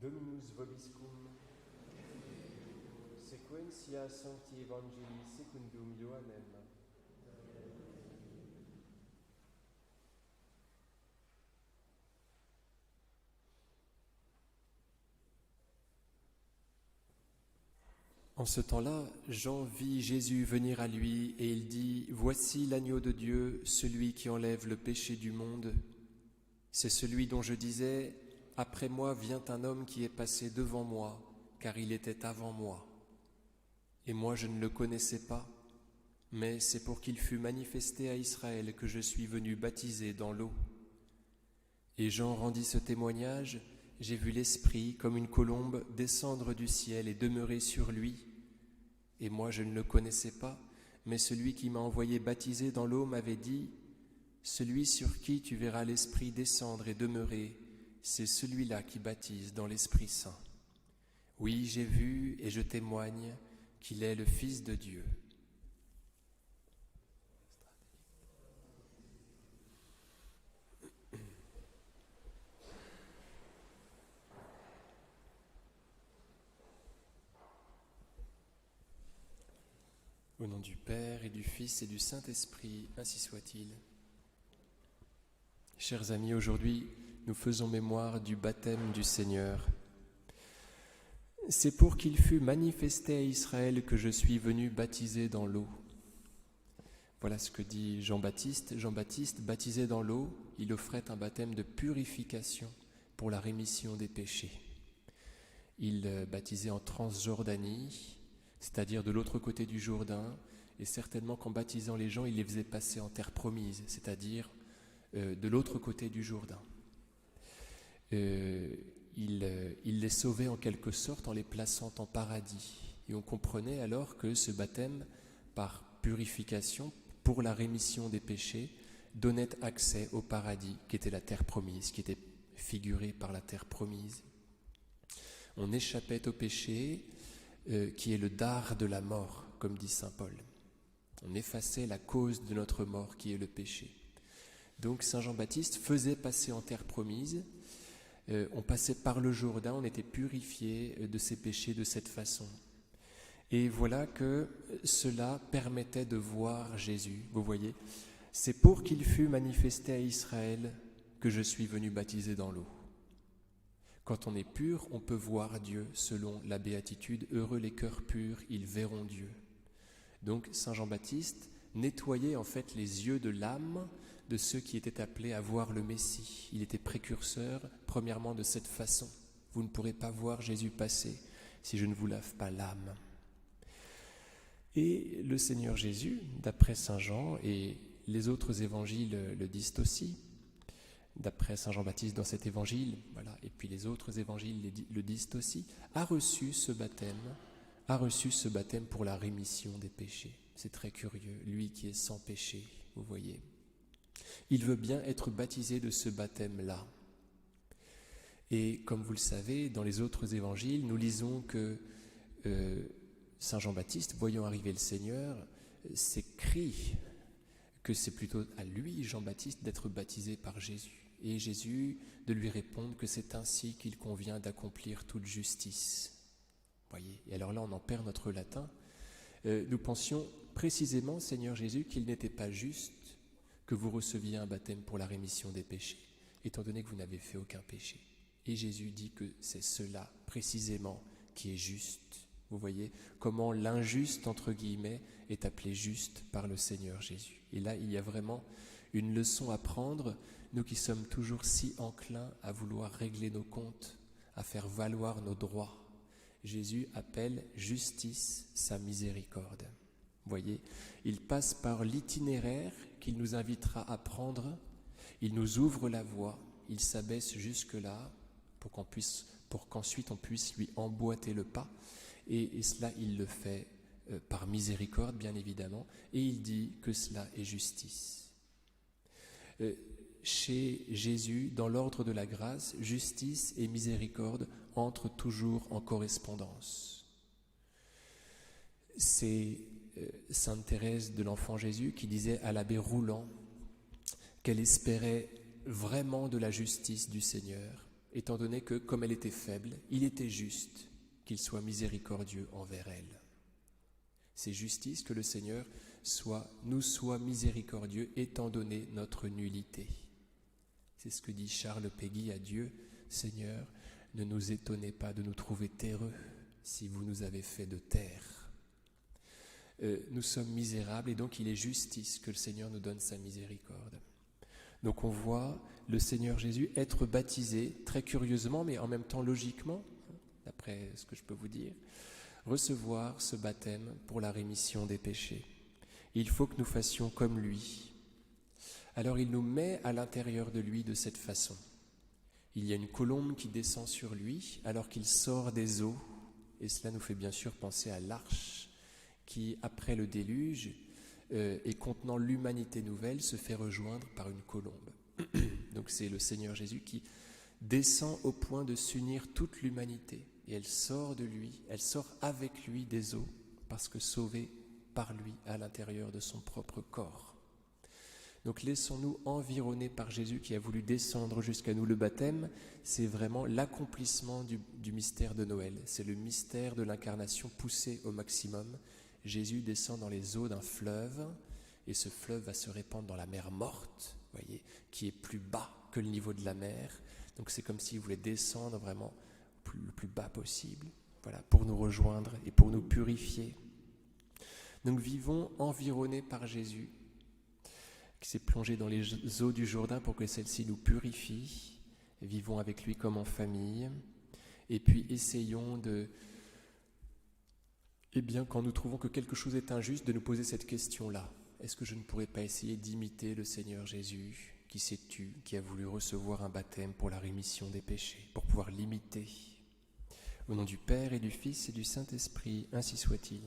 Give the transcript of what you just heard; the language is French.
Dominus vobiscum, sequentia Sancti Evangelii secundum Ioannem. En ce temps-là, Jean vit Jésus venir à lui et il dit « Voici l'agneau de Dieu, celui qui enlève le péché du monde. C'est celui dont je disais « Après moi vient un homme qui est passé devant moi, car il était avant moi. Et moi je ne le connaissais pas, mais c'est pour qu'il fût manifesté à Israël que je suis venu baptiser dans l'eau. » Et Jean rendit ce témoignage « J'ai vu l'Esprit, comme une colombe, descendre du ciel et demeurer sur lui. Et moi je ne le connaissais pas, mais celui qui m'a envoyé baptiser dans l'eau m'avait dit « Celui sur qui tu verras l'Esprit descendre et demeurer, c'est celui-là qui baptise dans l'Esprit Saint. Oui, j'ai vu et je témoigne qu'il est le Fils de Dieu. » Au nom du Père et du Fils et du Saint-Esprit, ainsi soit-il. Chers amis, aujourd'hui, nous faisons mémoire du baptême du Seigneur. C'est pour qu'il fût manifesté à Israël que je suis venu baptiser dans l'eau. Voilà ce que dit Jean-Baptiste. Jean-Baptiste, baptisé dans l'eau, il offrait un baptême de purification pour la rémission des péchés. Il baptisait en Transjordanie, c'est-à-dire de l'autre côté du Jourdain, et certainement qu'en baptisant les gens, il les faisait passer en terre promise, c'est-à-dire de l'autre côté du Jourdain. Il les sauvait en quelque sorte en les plaçant en paradis. Et on comprenait alors que ce baptême par purification, pour la rémission des péchés, donnait accès au paradis, qui était la terre promise, qui était figurée par la terre promise. On échappait au péché, qui est le dard de la mort, comme dit saint Paul. On effaçait la cause de notre mort, qui est le péché. Donc saint Jean-Baptiste faisait passer en terre promise, on passait par le Jourdain, on était purifié de ses péchés de cette façon. Et voilà que cela permettait de voir Jésus, vous voyez. C'est pour qu'il fût manifesté à Israël que je suis venu baptiser dans l'eau. Quand on est pur, on peut voir Dieu selon la béatitude. Heureux les cœurs purs, ils verront Dieu. Donc saint Jean-Baptiste nettoyait en fait les yeux de l'âme de ceux qui étaient appelés à voir le Messie. Il était précurseur, premièrement, de cette façon. Vous ne pourrez pas voir Jésus passer si je ne vous lave pas l'âme. Et le Seigneur Jésus, d'après saint Jean, et les autres évangiles le disent aussi, d'après saint Jean-Baptiste dans cet évangile, voilà, et puis les autres évangiles le disent aussi, a reçu ce baptême pour la rémission des péchés. C'est très curieux, lui qui est sans péché, vous voyez. Il veut bien être baptisé de ce baptême-là. Et comme vous le savez, dans les autres évangiles, nous lisons que saint Jean-Baptiste, voyant arriver le Seigneur, s'écrie que c'est plutôt à lui, Jean-Baptiste, d'être baptisé par Jésus. Et Jésus de lui répondre que c'est ainsi qu'il convient d'accomplir toute justice. Voyez. Et alors là, on en perd notre latin. Nous pensions précisément, Seigneur Jésus, qu'il n'était pas juste que vous receviez un baptême pour la rémission des péchés, étant donné que vous n'avez fait aucun péché. Et Jésus dit que c'est cela précisément qui est juste. Vous voyez comment l'injuste, entre guillemets, est appelé juste par le Seigneur Jésus. Et là, il y a vraiment une leçon à prendre, nous qui sommes toujours si enclins à vouloir régler nos comptes, à faire valoir nos droits. Jésus appelle justice sa miséricorde. Vous voyez, il passe par l'itinéraire qu'il nous invitera à prendre, il nous ouvre la voie, il s'abaisse jusque-là pour qu'ensuite on puisse lui emboîter le pas. Et cela, il le fait par miséricorde, bien évidemment, et il dit que cela est justice. Chez Jésus, dans l'ordre de la grâce, justice et miséricorde entrent toujours en correspondance. C'est sainte Thérèse de l'Enfant Jésus qui disait à l'abbé Roulant qu'elle espérait vraiment de la justice du Seigneur étant donné que, comme elle était faible, il était juste qu'il soit miséricordieux envers elle. C'est justice que le Seigneur nous soit miséricordieux étant donné notre nullité. C'est ce que dit Charles Péguy à Dieu. Seigneur, ne nous étonnez pas de nous trouver terreux si vous nous avez fait de terre. Nous sommes misérables et donc il est justice que le Seigneur nous donne sa miséricorde. Donc on voit le Seigneur Jésus être baptisé très curieusement mais en même temps logiquement, d'après ce que je peux vous dire, recevoir ce baptême pour la rémission des péchés. Il faut que nous fassions comme lui. Alors il nous met à l'intérieur de lui de cette façon. Il y a une colombe qui descend sur lui alors qu'il sort des eaux, et cela nous fait bien sûr penser à l'arche qui, après le déluge, et contenant l'humanité nouvelle, se fait rejoindre par une colombe. Donc c'est le Seigneur Jésus qui descend au point de s'unir toute l'humanité, et elle sort de lui, elle sort avec lui des eaux, parce que sauvée par lui à l'intérieur de son propre corps. Donc laissons-nous environner par Jésus qui a voulu descendre jusqu'à nous. Le baptême, c'est vraiment l'accomplissement du mystère de Noël. C'est le mystère de l'incarnation poussé au maximum. Jésus descend dans les eaux d'un fleuve, et ce fleuve va se répandre dans la mer morte, voyez, qui est plus bas que le niveau de la mer. Donc c'est comme s'il voulait descendre vraiment le plus bas possible, voilà, pour nous rejoindre et pour nous purifier. Donc vivons environnés par Jésus, qui s'est plongé dans les eaux du Jourdain pour que celles-ci nous purifient. Vivons avec lui comme en famille. Et puis essayons quand nous trouvons que quelque chose est injuste, de nous poser cette question-là. Est-ce que je ne pourrais pas essayer d'imiter le Seigneur Jésus, qui s'est tu, qui a voulu recevoir un baptême pour la rémission des péchés, pour pouvoir l'imiter? Au nom du Père et du Fils et du Saint-Esprit, ainsi soit-il.